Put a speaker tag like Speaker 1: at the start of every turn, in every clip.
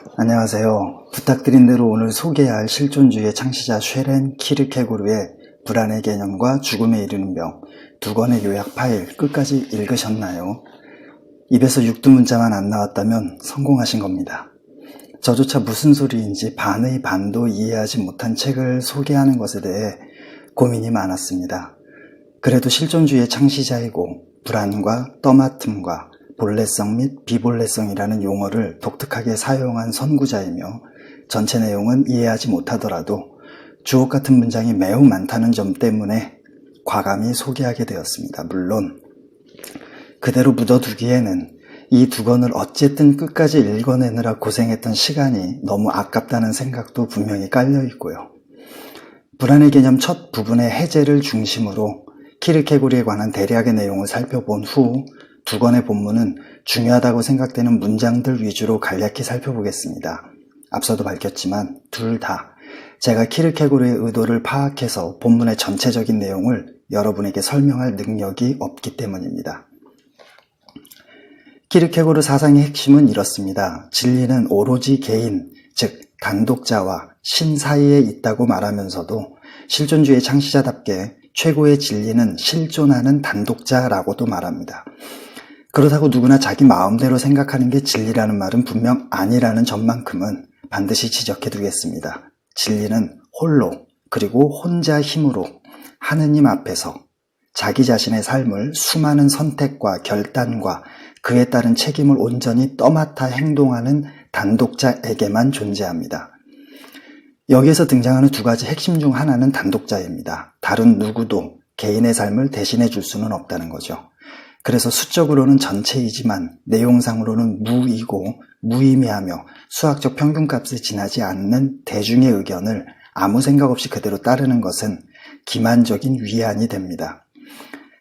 Speaker 1: 안녕하세요. 부탁드린 대로 오늘 소개할 실존주의의 창시자 쉐렌 키르케고르의 불안의 개념과 죽음에 이르는 병 두 권의 요약 파일 끝까지 읽으셨나요? 입에서 육두문자만 안 나왔다면 성공하신 겁니다. 저조차 무슨 소리인지 반의 반도 이해하지 못한 책을 소개하는 것에 대해 고민이 많았습니다. 그래도 실존주의의 창시자이고 불안과 떠맡음과 본래성 및 비본래성이라는 용어를 독특하게 사용한 선구자이며 전체 내용은 이해하지 못하더라도 주옥 같은 문장이 매우 많다는 점 때문에 과감히 소개하게 되었습니다. 물론 그대로 묻어두기에는 이 두 권을 어쨌든 끝까지 읽어내느라 고생했던 시간이 너무 아깝다는 생각도 분명히 깔려 있고요. 불안의 개념 첫 부분의 해제를 중심으로 키르케고르에 관한 대략의 내용을 살펴본 후 두 권의 본문은 중요하다고 생각되는 문장들 위주로 간략히 살펴보겠습니다. 앞서도 밝혔지만 둘 다 제가 키르케고르의 의도를 파악해서 본문의 전체적인 내용을 여러분에게 설명할 능력이 없기 때문입니다. 키르케고르 사상의 핵심은 이렇습니다. 진리는 오로지 개인, 즉 단독자와 신 사이에 있다고 말하면서도 실존주의 창시자답게 최고의 진리는 실존하는 단독자라고도 말합니다. 그렇다고 누구나 자기 마음대로 생각하는 게 진리라는 말은 분명 아니라는 점만큼은 반드시 지적해 두겠습니다. 진리는 홀로 그리고 혼자 힘으로 하느님 앞에서 자기 자신의 삶을 수많은 선택과 결단과 그에 따른 책임을 온전히 떠맡아 행동하는 단독자에게만 존재합니다. 여기에서 등장하는 두 가지 핵심 중 하나는 단독자입니다. 다른 누구도 개인의 삶을 대신해 줄 수는 없다는 거죠. 그래서 수적으로는 전체이지만 내용상으로는 무이고 무의미하며 수학적 평균값을 지나지 않는 대중의 의견을 아무 생각 없이 그대로 따르는 것은 기만적인 위안이 됩니다.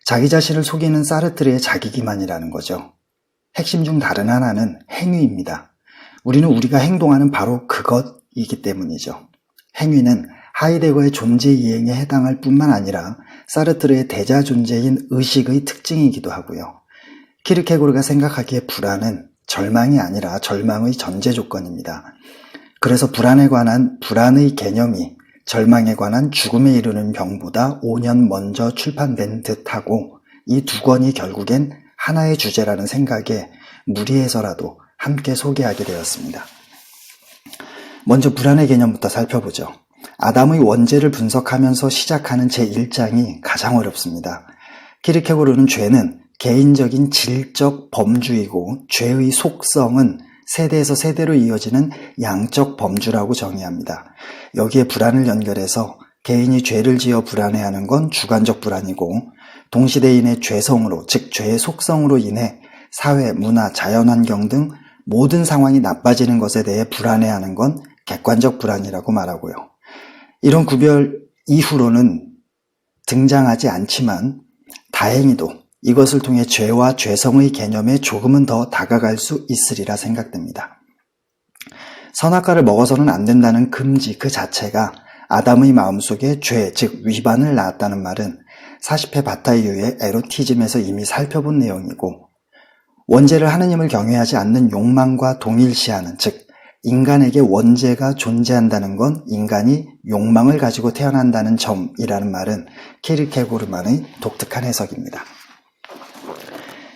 Speaker 1: 자기 자신을 속이는 사르트르의 자기기만이라는 거죠. 핵심 중 다른 하나는 행위입니다. 우리는 우리가 행동하는 바로 그것이기 때문이죠. 행위는 하이데거의 존재 이행에 해당할 뿐만 아니라 사르트르의 대자 존재인 의식의 특징이기도 하고요. 키르케고르가 생각하기에 불안은 절망이 아니라 절망의 전제 조건입니다. 그래서 불안에 관한 불안의 개념이 절망에 관한 죽음에 이르는 병보다 5년 먼저 출판된 듯하고 이 두 권이 결국엔 하나의 주제라는 생각에 무리해서라도 함께 소개하게 되었습니다. 먼저 불안의 개념부터 살펴보죠. 아담의 원죄를 분석하면서 시작하는 제1장이 가장 어렵습니다. 키르케고르는 죄는 개인적인 질적 범주이고 죄의 속성은 세대에서 세대로 이어지는 양적 범주라고 정의합니다. 여기에 불안을 연결해서 개인이 죄를 지어 불안해하는 건 주관적 불안이고 동시대인의 죄성으로 즉 죄의 속성으로 인해 사회, 문화, 자연환경 등 모든 상황이 나빠지는 것에 대해 불안해하는 건 객관적 불안이라고 말하고요. 이런 구별 이후로는 등장하지 않지만 다행히도 이것을 통해 죄와 죄성의 개념에 조금은 더 다가갈 수 있으리라 생각됩니다. 선악과를 먹어서는 안 된다는 금지 그 자체가 아담의 마음속에 죄, 즉 위반을 낳았다는 말은 40회 바타이유의 에로티즘에서 이미 살펴본 내용이고 원죄를 하느님을 경외하지 않는 욕망과 동일시하는 즉 인간에게 원죄가 존재한다는 건 인간이 욕망을 가지고 태어난다는 점이라는 말은 키르케고르만의 독특한 해석입니다.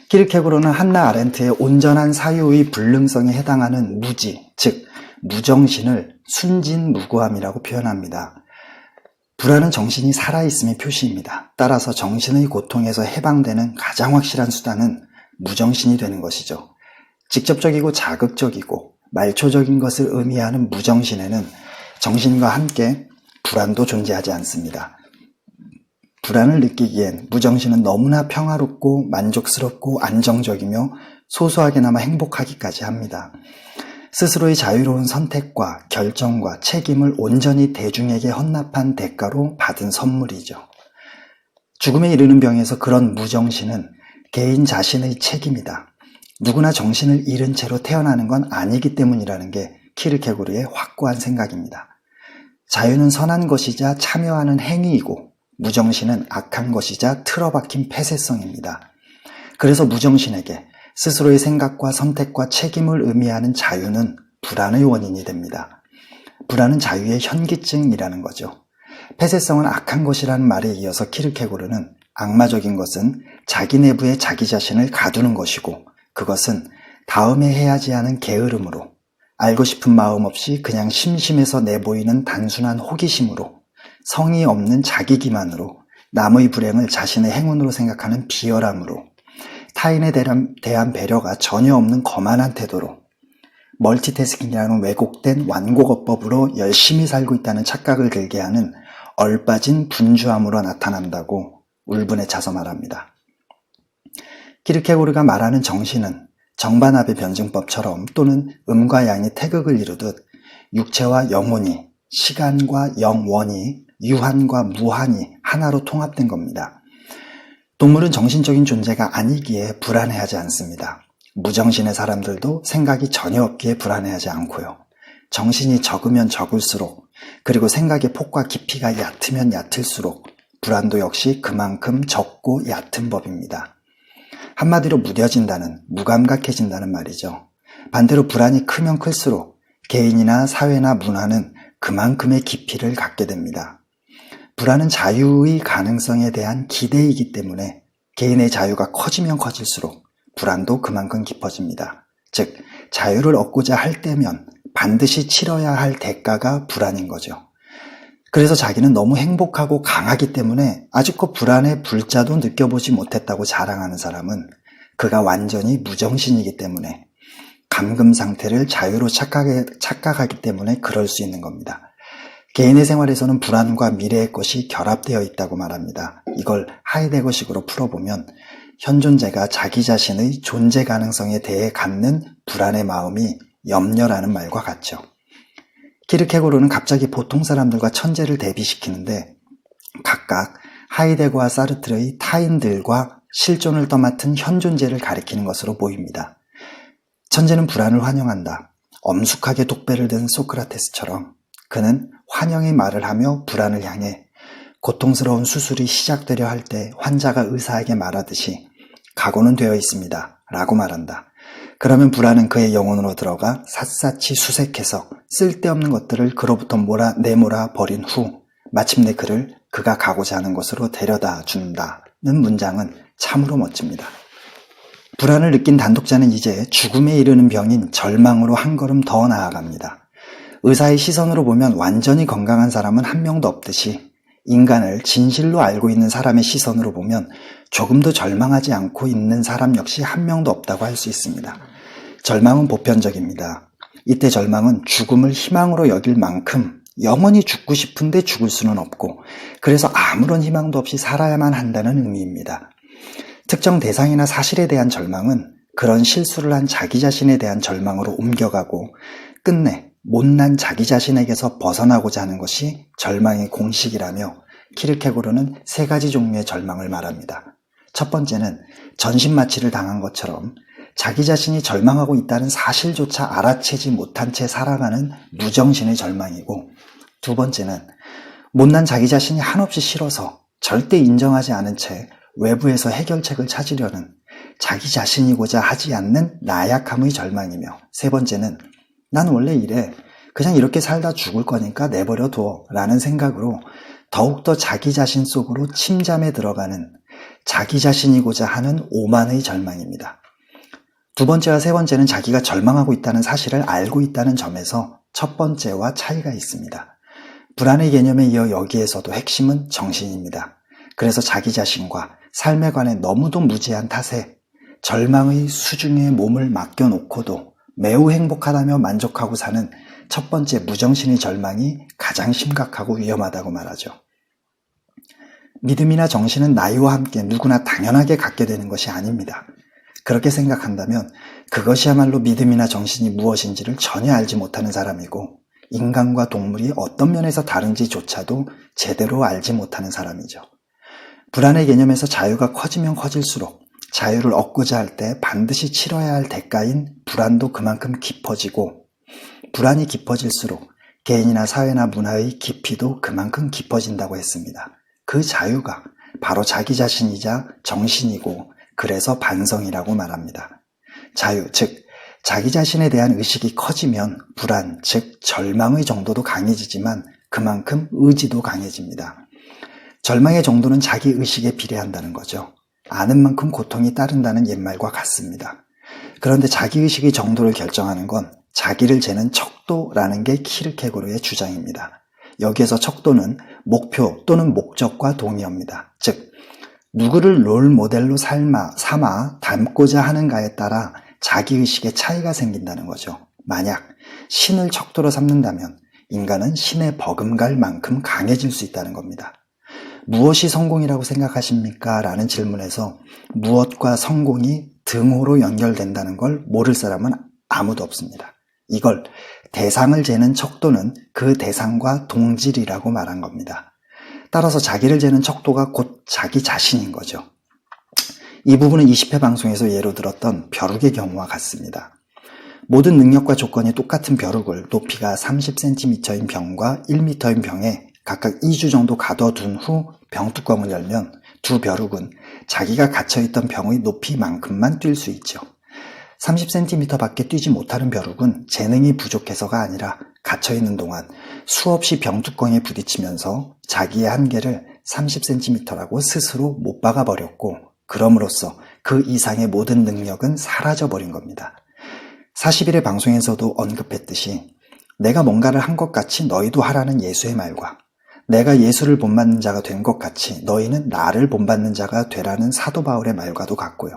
Speaker 1: 키르케고르는 한나 아렌트의 온전한 사유의 불능성에 해당하는 무지, 즉 무정신을 순진무구함이라고 표현합니다. 불안은 정신이 살아있음의 표시입니다. 따라서 정신의 고통에서 해방되는 가장 확실한 수단은 무정신이 되는 것이죠. 직접적이고 자극적이고 말초적인 것을 의미하는 무정신에는 정신과 함께 불안도 존재하지 않습니다. 불안을 느끼기엔 무정신은 너무나 평화롭고 만족스럽고 안정적이며 소소하게나마 행복하기까지 합니다. 스스로의 자유로운 선택과 결정과 책임을 온전히 대중에게 헌납한 대가로 받은 선물이죠. 죽음에 이르는 병에서 그런 무정신은 개인 자신의 책임이다. 누구나 정신을 잃은 채로 태어나는 건 아니기 때문이라는 게 키르케고르의 확고한 생각입니다. 자유는 선한 것이자 참여하는 행위이고 무정신은 악한 것이자 틀어박힌 폐쇄성입니다. 그래서 무정신에게 스스로의 생각과 선택과 책임을 의미하는 자유는 불안의 원인이 됩니다. 불안은 자유의 현기증이라는 거죠. 폐쇄성은 악한 것이라는 말에 이어서 키르케고르는 악마적인 것은 자기 내부에 자기 자신을 가두는 것이고 그것은 다음에 해야지 하는 게으름으로 알고 싶은 마음 없이 그냥 심심해서 내보이는 단순한 호기심으로 성의 없는 자기 기만으로 남의 불행을 자신의 행운으로 생각하는 비열함으로 타인에 대한 배려가 전혀 없는 거만한 태도로 멀티태스킹이라는 왜곡된 완곡어법으로 열심히 살고 있다는 착각을 들게 하는 얼빠진 분주함으로 나타난다고 울분에 차서 말합니다. 키르케고르가 말하는 정신은 정반합의 변증법처럼 또는 음과 양이 태극을 이루듯 육체와 영혼이, 시간과 영원이, 유한과 무한이 하나로 통합된 겁니다. 동물은 정신적인 존재가 아니기에 불안해하지 않습니다. 무정신의 사람들도 생각이 전혀 없기에 불안해하지 않고요. 정신이 적으면 적을수록 그리고 생각의 폭과 깊이가 얕으면 얕을수록 불안도 역시 그만큼 적고 얕은 법입니다. 한마디로 무뎌진다는, 무감각해진다는 말이죠. 반대로 불안이 크면 클수록 개인이나 사회나 문화는 그만큼의 깊이를 갖게 됩니다. 불안은 자유의 가능성에 대한 기대이기 때문에 개인의 자유가 커지면 커질수록 불안도 그만큼 깊어집니다. 즉, 자유를 얻고자 할 때면 반드시 치러야 할 대가가 불안인 거죠. 그래서 자기는 너무 행복하고 강하기 때문에 아직껏 불안의 불자도 느껴보지 못했다고 자랑하는 사람은 그가 완전히 무정신이기 때문에 감금 상태를 자유로 착각하기 때문에 그럴 수 있는 겁니다. 개인의 생활에서는 불안과 미래의 것이 결합되어 있다고 말합니다. 이걸 하이데거식으로 풀어보면 현존재가 자기 자신의 존재 가능성에 대해 갖는 불안의 마음이 염려라는 말과 같죠. 키르케고르는 갑자기 보통 사람들과 천재를 대비시키는데 각각 하이데거와 사르트르의 타인들과 실존을 떠맡은 현존재를 가리키는 것으로 보입니다. 천재는 불안을 환영한다. 엄숙하게 독배를 든 소크라테스처럼 그는 환영의 말을 하며 불안을 향해 고통스러운 수술이 시작되려 할 때 환자가 의사에게 말하듯이 각오는 되어 있습니다. 라고 말한다. 그러면 불안은 그의 영혼으로 들어가 샅샅이 수색해서 쓸데없는 것들을 그로부터 내몰아 버린 후 마침내 그를 그가 가고자 하는 곳으로 데려다 준다는 문장은 참으로 멋집니다. 불안을 느낀 단독자는 이제 죽음에 이르는 병인 절망으로 한 걸음 더 나아갑니다. 의사의 시선으로 보면 완전히 건강한 사람은 한 명도 없듯이 인간을 진실로 알고 있는 사람의 시선으로 보면 조금도 절망하지 않고 있는 사람 역시 한 명도 없다고 할 수 있습니다. 절망은 보편적입니다. 이때 절망은 죽음을 희망으로 여길 만큼 영원히 죽고 싶은데 죽을 수는 없고 그래서 아무런 희망도 없이 살아야만 한다는 의미입니다. 특정 대상이나 사실에 대한 절망은 그런 실수를 한 자기 자신에 대한 절망으로 옮겨가고 끝내 못난 자기 자신에게서 벗어나고자 하는 것이 절망의 공식이라며 키르케고르는 세 가지 종류의 절망을 말합니다. 첫 번째는 전신마취를 당한 것처럼 자기 자신이 절망하고 있다는 사실조차 알아채지 못한 채 살아가는 무정신의 절망이고 두 번째는 못난 자기 자신이 한없이 싫어서 절대 인정하지 않은 채 외부에서 해결책을 찾으려는 자기 자신이고자 하지 않는 나약함의 절망이며 세 번째는 난 원래 이래 그냥 이렇게 살다 죽을 거니까 내버려둬 라는 생각으로 더욱더 자기 자신 속으로 침잠에 들어가는 자기 자신이고자 하는 오만의 절망입니다. 두 번째와 세 번째는 자기가 절망하고 있다는 사실을 알고 있다는 점에서 첫 번째와 차이가 있습니다. 불안의 개념에 이어 여기에서도 핵심은 정신입니다. 그래서 자기 자신과 삶에 관해 너무도 무지한 탓에 절망의 수중에 몸을 맡겨놓고도 매우 행복하다며 만족하고 사는 첫 번째 무정신의 절망이 가장 심각하고 위험하다고 말하죠. 믿음이나 정신은 나이와 함께 누구나 당연하게 갖게 되는 것이 아닙니다. 그렇게 생각한다면 그것이야말로 믿음이나 정신이 무엇인지를 전혀 알지 못하는 사람이고 인간과 동물이 어떤 면에서 다른지조차도 제대로 알지 못하는 사람이죠. 불안의 개념에서 자유가 커지면 커질수록 자유를 얻고자 할 때 반드시 치러야 할 대가인 불안도 그만큼 깊어지고 불안이 깊어질수록 개인이나 사회나 문화의 깊이도 그만큼 깊어진다고 했습니다. 그 자유가 바로 자기 자신이자 정신이고 그래서 반성이라고 말합니다. 자유, 즉 자기 자신에 대한 의식이 커지면 불안, 즉 절망의 정도도 강해지지만 그만큼 의지도 강해집니다. 절망의 정도는 자기 의식에 비례한다는 거죠. 아는 만큼 고통이 따른다는 옛말과 같습니다. 그런데 자기 의식의 정도를 결정하는 건 자기를 재는 척도라는 게 키르케고르의 주장입니다. 여기에서 척도는 목표 또는 목적과 동의어입니다. 즉 누구를 롤 모델로 삼아 닮고자 하는가에 따라 자기의식에 차이가 생긴다는 거죠. 만약 신을 척도로 삼는다면 인간은 신에 버금갈 만큼 강해질 수 있다는 겁니다. 무엇이 성공이라고 생각하십니까? 라는 질문에서 무엇과 성공이 등호로 연결된다는 걸 모를 사람은 아무도 없습니다. 이걸 대상을 재는 척도는 그 대상과 동질이라고 말한 겁니다. 따라서 자기를 재는 척도가 곧 자기 자신인 거죠. 이 부분은 20회 방송에서 예로 들었던 벼룩의 경우와 같습니다. 모든 능력과 조건이 똑같은 벼룩을 높이가 30cm인 병과 1m인 병에 각각 2주 정도 가둬둔 후 병뚜껑을 열면 두 벼룩은 자기가 갇혀있던 병의 높이만큼만 뛸 수 있죠. 30cm 밖에 뛰지 못하는 벼룩은 재능이 부족해서가 아니라 갇혀있는 동안 수없이 병뚜껑에 부딪히면서 자기의 한계를 30cm라고 스스로 못 박아버렸고 그럼으로써 그 이상의 모든 능력은 사라져버린 겁니다. 40일의 방송에서도 언급했듯이 내가 뭔가를 한 것 같이 너희도 하라는 예수의 말과 내가 예수를 본받는 자가 된 것 같이 너희는 나를 본받는 자가 되라는 사도 바울의 말과도 같고요.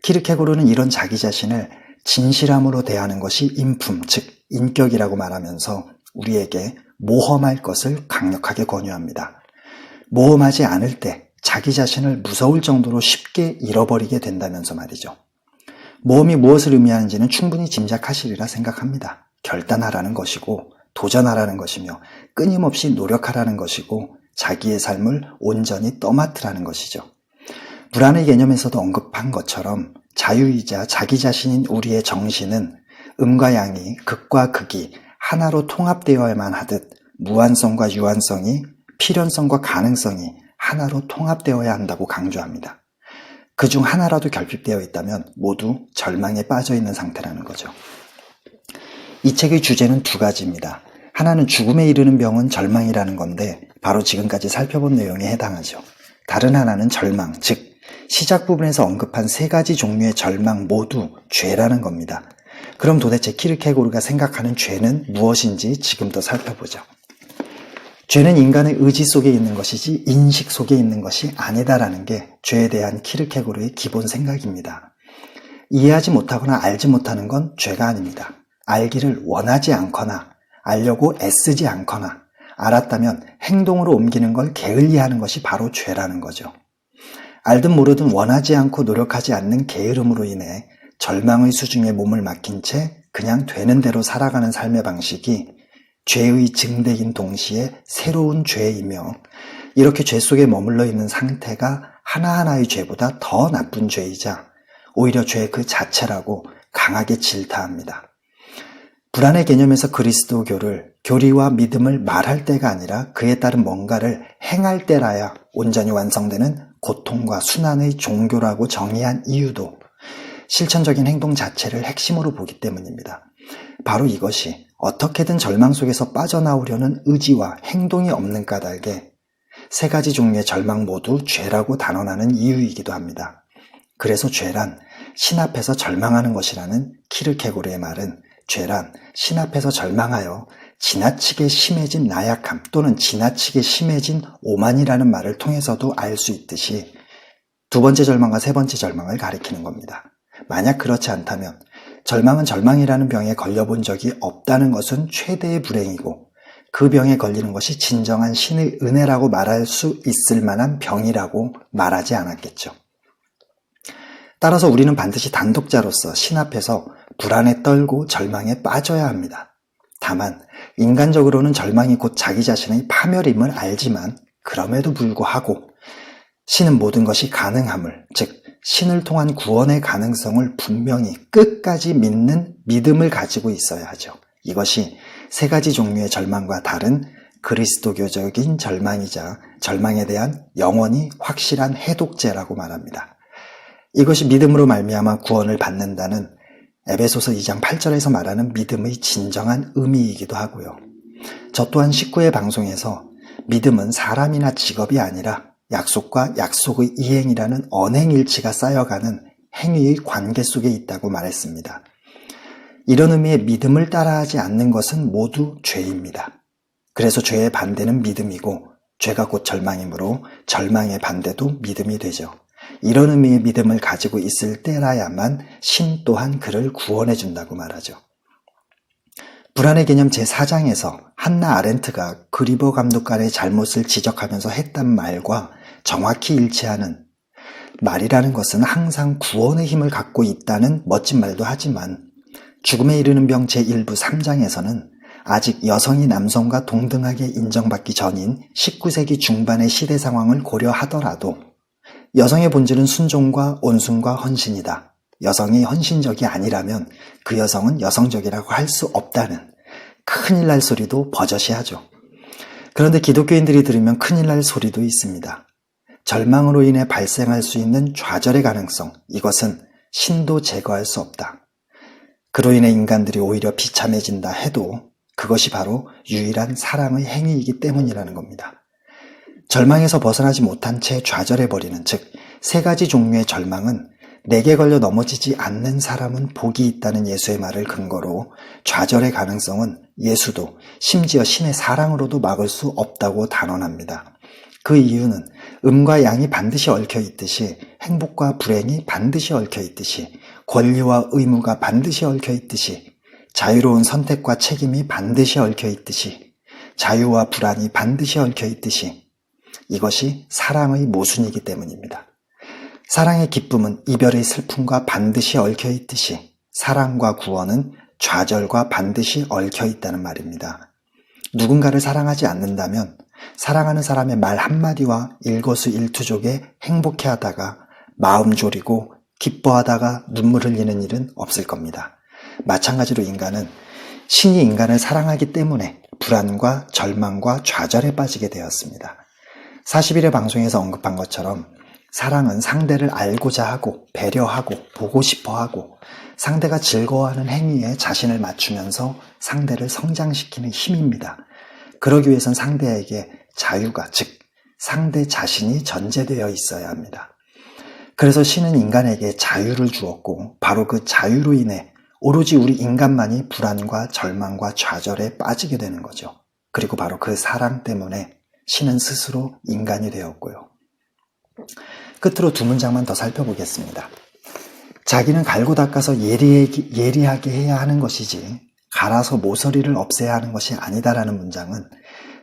Speaker 1: 키르케고르는 이런 자기 자신을 진실함으로 대하는 것이 인품, 즉 인격이라고 말하면서 우리에게 모험할 것을 강력하게 권유합니다. 모험하지 않을 때 자기 자신을 무서울 정도로 쉽게 잃어버리게 된다면서 말이죠. 모험이 무엇을 의미하는지는 충분히 짐작하시리라 생각합니다. 결단하라는 것이고 도전하라는 것이며 끊임없이 노력하라는 것이고 자기의 삶을 온전히 떠맡으라는 것이죠. 불안의 개념에서도 언급한 것처럼 자유이자 자기 자신인 우리의 정신은 음과 양이 극과 극이 하나로 통합되어야만 하듯 무한성과 유한성이 필연성과 가능성이 하나로 통합되어야 한다고 강조합니다. 그중 하나라도 결핍되어 있다면 모두 절망에 빠져 있는 상태라는 거죠. 이 책의 주제는 두 가지입니다. 하나는 죽음에 이르는 병은 절망이라는 건데 바로 지금까지 살펴본 내용에 해당하죠. 다른 하나는 절망, 즉 시작 부분에서 언급한 세 가지 종류의 절망 모두 죄라는 겁니다. 그럼 도대체 키르케고르가 생각하는 죄는 무엇인지 지금부터 살펴보죠. 죄는 인간의 의지 속에 있는 것이지 인식 속에 있는 것이 아니다라는 게 죄에 대한 키르케고르의 기본 생각입니다. 이해하지 못하거나 알지 못하는 건 죄가 아닙니다. 알기를 원하지 않거나 알려고 애쓰지 않거나 알았다면 행동으로 옮기는 걸 게을리하는 것이 바로 죄라는 거죠. 알든 모르든 원하지 않고 노력하지 않는 게으름으로 인해 절망의 수중에 몸을 맡긴 채 그냥 되는 대로 살아가는 삶의 방식이 죄의 증대인 동시에 새로운 죄이며 이렇게 죄 속에 머물러 있는 상태가 하나하나의 죄보다 더 나쁜 죄이자 오히려 죄 그 자체라고 강하게 질타합니다. 불안의 개념에서 그리스도교를 교리와 믿음을 말할 때가 아니라 그에 따른 뭔가를 행할 때라야 온전히 완성되는 고통과 순환의 종교라고 정의한 이유도 실천적인 행동 자체를 핵심으로 보기 때문입니다. 바로 이것이 어떻게든 절망 속에서 빠져나오려는 의지와 행동이 없는 까닭에 세 가지 종류의 절망 모두 죄라고 단언하는 이유이기도 합니다. 그래서 죄란 신 앞에서 절망하는 것이라는 키르케고르의 말은 죄란 신 앞에서 절망하여 지나치게 심해진 나약함 또는 지나치게 심해진 오만이라는 말을 통해서도 알 수 있듯이 두 번째 절망과 세 번째 절망을 가리키는 겁니다. 만약 그렇지 않다면 절망은 절망이라는 병에 걸려본 적이 없다는 것은 최대의 불행이고 그 병에 걸리는 것이 진정한 신의 은혜라고 말할 수 있을 만한 병이라고 말하지 않았겠죠. 따라서 우리는 반드시 단독자로서 신 앞에서 불안에 떨고 절망에 빠져야 합니다. 다만 인간적으로는 절망이 곧 자기 자신의 파멸임을 알지만 그럼에도 불구하고 신은 모든 것이 가능함을, 즉 신을 통한 구원의 가능성을 분명히 끝까지 믿는 믿음을 가지고 있어야 하죠. 이것이 세 가지 종류의 절망과 다른 그리스도교적인 절망이자 절망에 대한 영원히 확실한 해독제라고 말합니다. 이것이 믿음으로 말미암아 구원을 받는다는 에베소서 2장 8절에서 말하는 믿음의 진정한 의미이기도 하고요. 저 또한 19회 방송에서 믿음은 사람이나 직업이 아니라 약속과 약속의 이행이라는 언행일치가 쌓여가는 행위의 관계 속에 있다고 말했습니다. 이런 의미의 믿음을 따라하지 않는 것은 모두 죄입니다. 그래서 죄의 반대는 믿음이고 죄가 곧 절망이므로 절망의 반대도 믿음이 되죠. 이런 의미의 믿음을 가지고 있을 때라야만 신 또한 그를 구원해 준다고 말하죠. 불안의 개념 제4장에서 한나 아렌트가 그리버 감독관의 잘못을 지적하면서 했단 말과 정확히 일치하는 말이라는 것은 항상 구원의 힘을 갖고 있다는 멋진 말도 하지만 죽음에 이르는 병 제1부 3장에서는 아직 여성이 남성과 동등하게 인정받기 전인 19세기 중반의 시대 상황을 고려하더라도 여성의 본질은 순종과 온순과 헌신이다. 여성이 헌신적이 아니라면 그 여성은 여성적이라고 할 수 없다는 큰일 날 소리도 버젓이 하죠. 그런데 기독교인들이 들으면 큰일 날 소리도 있습니다. 절망으로 인해 발생할 수 있는 좌절의 가능성, 이것은 신도 제거할 수 없다. 그로 인해 인간들이 오히려 비참해진다 해도 그것이 바로 유일한 사랑의 행위이기 때문이라는 겁니다. 절망에서 벗어나지 못한 채 좌절해버리는, 즉 세 가지 종류의 절망은 내게 걸려 넘어지지 않는 사람은 복이 있다는 예수의 말을 근거로 좌절의 가능성은 예수도 심지어 신의 사랑으로도 막을 수 없다고 단언합니다. 그 이유는 음과 양이 반드시 얽혀 있듯이 행복과 불행이 반드시 얽혀 있듯이 권리와 의무가 반드시 얽혀 있듯이 자유로운 선택과 책임이 반드시 얽혀 있듯이 자유와 불안이 반드시 얽혀 있듯이 이것이 사랑의 모순이기 때문입니다. 사랑의 기쁨은 이별의 슬픔과 반드시 얽혀 있듯이 사랑과 구원은 좌절과 반드시 얽혀 있다는 말입니다. 누군가를 사랑하지 않는다면 사랑하는 사람의 말 한마디와 일거수일투족에 행복해하다가 마음 졸이고 기뻐하다가 눈물 흘리는 일은 없을 겁니다. 마찬가지로 인간은 신이 인간을 사랑하기 때문에 불안과 절망과 좌절에 빠지게 되었습니다. 41회 방송에서 언급한 것처럼 사랑은 상대를 알고자 하고 배려하고 보고 싶어하고 상대가 즐거워하는 행위에 자신을 맞추면서 상대를 성장시키는 힘입니다. 그러기 위해선 상대에게 자유가, 즉 상대 자신이 전제되어 있어야 합니다. 그래서 신은 인간에게 자유를 주었고 바로 그 자유로 인해 오로지 우리 인간만이 불안과 절망과 좌절에 빠지게 되는 거죠. 그리고 바로 그 사랑 때문에 신은 스스로 인간이 되었고요. 끝으로 두 문장만 더 살펴보겠습니다. 자기는 갈고 닦아서 예리하게 해야 하는 것이지 갈아서 모서리를 없애야 하는 것이 아니다라는 문장은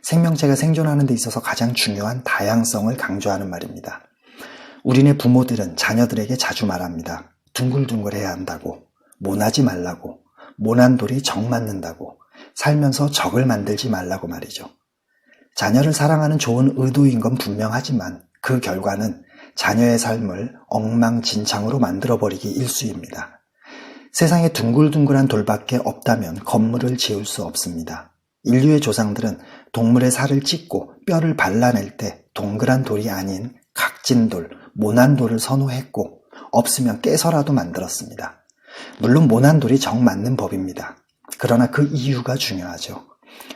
Speaker 1: 생명체가 생존하는 데 있어서 가장 중요한 다양성을 강조하는 말입니다. 우리네 부모들은 자녀들에게 자주 말합니다. 둥글둥글해야 한다고, 모나지 말라고, 모난 돌이 정 맞는다고, 살면서 적을 만들지 말라고 말이죠. 자녀를 사랑하는 좋은 의도인 건 분명하지만 그 결과는 자녀의 삶을 엉망진창으로 만들어버리기 일쑤입니다. 세상에 둥글둥글한 돌밖에 없다면 건물을 지을 수 없습니다. 인류의 조상들은 동물의 살을 찢고 뼈를 발라낼 때 동그란 돌이 아닌 각진 돌, 모난 돌을 선호했고 없으면 깨서라도 만들었습니다. 물론 모난 돌이 정 맞는 법입니다. 그러나 그 이유가 중요하죠.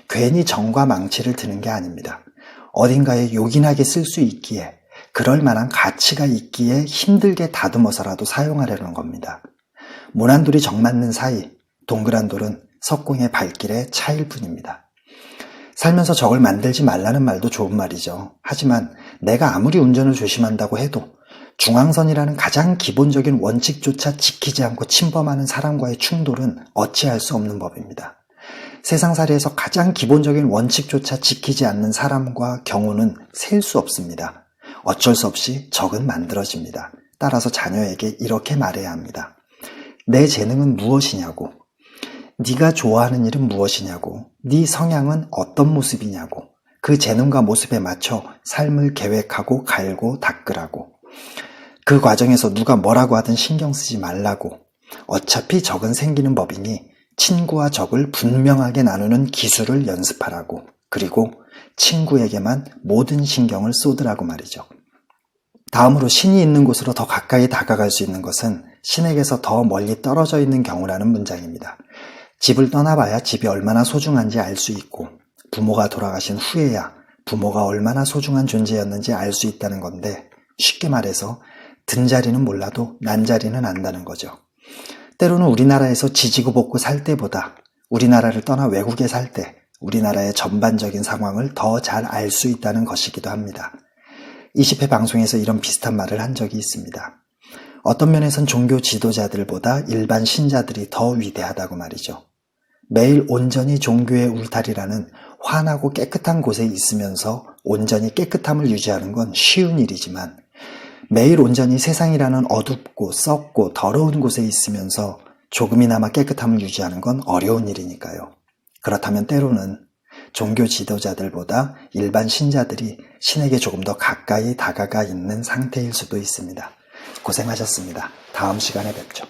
Speaker 1: 괜히 정과 망치를 드는 게 아닙니다. 어딘가에 요긴하게 쓸 수 있기에 그럴 만한 가치가 있기에 힘들게 다듬어서라도 사용하려는 겁니다. 모난 돌이 정 맞는 사이 동그란 돌은 석궁의 발길에 차일 뿐입니다. 살면서 적을 만들지 말라는 말도 좋은 말이죠. 하지만 내가 아무리 운전을 조심한다고 해도 중앙선이라는 가장 기본적인 원칙조차 지키지 않고 침범하는 사람과의 충돌은 어찌할 수 없는 법입니다. 세상살이에서 가장 기본적인 원칙조차 지키지 않는 사람과 경우는 셀 수 없습니다. 어쩔 수 없이 적은 만들어집니다. 따라서 자녀에게 이렇게 말해야 합니다. 내 재능은 무엇이냐고, 네가 좋아하는 일은 무엇이냐고, 네 성향은 어떤 모습이냐고, 그 재능과 모습에 맞춰 삶을 계획하고 갈고 닦으라고, 그 과정에서 누가 뭐라고 하든 신경 쓰지 말라고, 어차피 적은 생기는 법이니 친구와 적을 분명하게 나누는 기술을 연습하라고, 그리고 친구에게만 모든 신경을 쏟으라고 말이죠. 다음으로 신이 있는 곳으로 더 가까이 다가갈 수 있는 것은 신에게서 더 멀리 떨어져 있는 경우라는 문장입니다. 집을 떠나봐야 집이 얼마나 소중한지 알 수 있고 부모가 돌아가신 후에야 부모가 얼마나 소중한 존재였는지 알 수 있다는 건데 쉽게 말해서 든 자리는 몰라도 난 자리는 안다는 거죠. 때로는 우리나라에서 지지고 볶고 살 때보다 우리나라를 떠나 외국에 살 때 우리나라의 전반적인 상황을 더 잘 알 수 있다는 것이기도 합니다. 20회 방송에서 이런 비슷한 말을 한 적이 있습니다. 어떤 면에선 종교 지도자들보다 일반 신자들이 더 위대하다고 말이죠. 매일 온전히 종교의 울타리라는 환하고 깨끗한 곳에 있으면서 온전히 깨끗함을 유지하는 건 쉬운 일이지만 매일 온전히 세상이라는 어둡고 썩고 더러운 곳에 있으면서 조금이나마 깨끗함을 유지하는 건 어려운 일이니까요. 그렇다면 때로는 종교 지도자들보다 일반 신자들이 신에게 조금 더 가까이 다가가 있는 상태일 수도 있습니다. 고생하셨습니다. 다음 시간에 뵙죠.